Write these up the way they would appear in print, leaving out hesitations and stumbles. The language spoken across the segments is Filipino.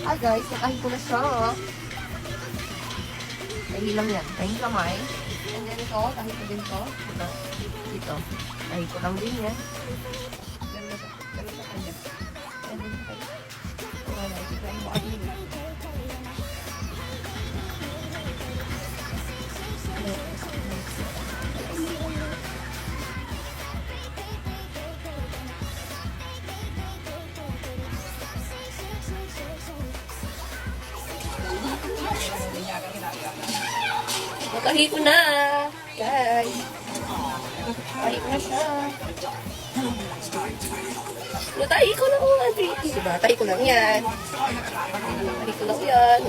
Hi guys, nakahi ko na siya. Tahi lang yan. Tahi kamay. And then ito, tahi ko din to. Ito. Dito. Tahi ko lang din yan. Ganun sa kanya. And then sa kanya. Wala, ito ang baka din. Nakahi ko na, guys. Nakahi ko na siya. Natahi ko na ko, Ate. Diba? Tahi ko lang yan. Tahi ko lang yan.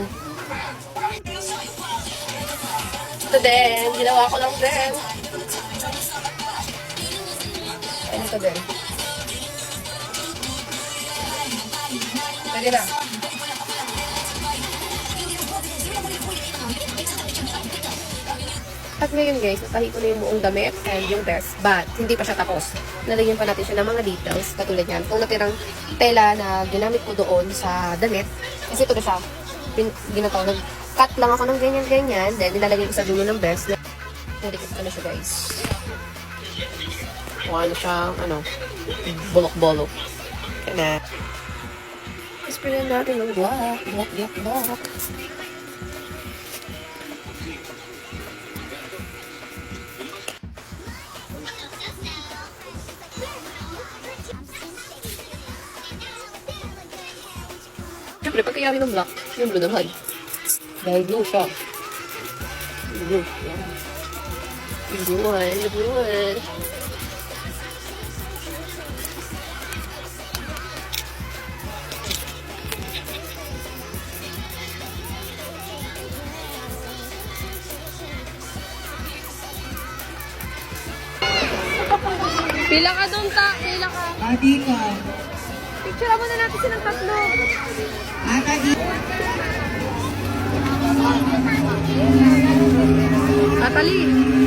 Ito din. Ginawa ko lang din. Ano ito din? Pwede na. At ngayon guys, natahi ko na yung buong damit and yung vest, but hindi pa siya tapos. Nalagyan pa natin siya ng mga details, katulad yan. Itong natirang tela na ginamit ko doon sa damit, kasi ito na siya, ginataw, nag-cut lang ako ng ganyan-ganyan, then nilalagay ko sa dulo ng vest. Nalagyan ko na siya guys. Mukha na siyang, bulok-bolok. Kaya na. Sprayan natin ng black. Siyempre, pagkayari ng black, yung blue naman. Dahil blue siya. Blue. Yan. Yung blue one. Pila ka doon, pila ka. Dito. Picture mo na natin silang tatlo. Dito. Natalie.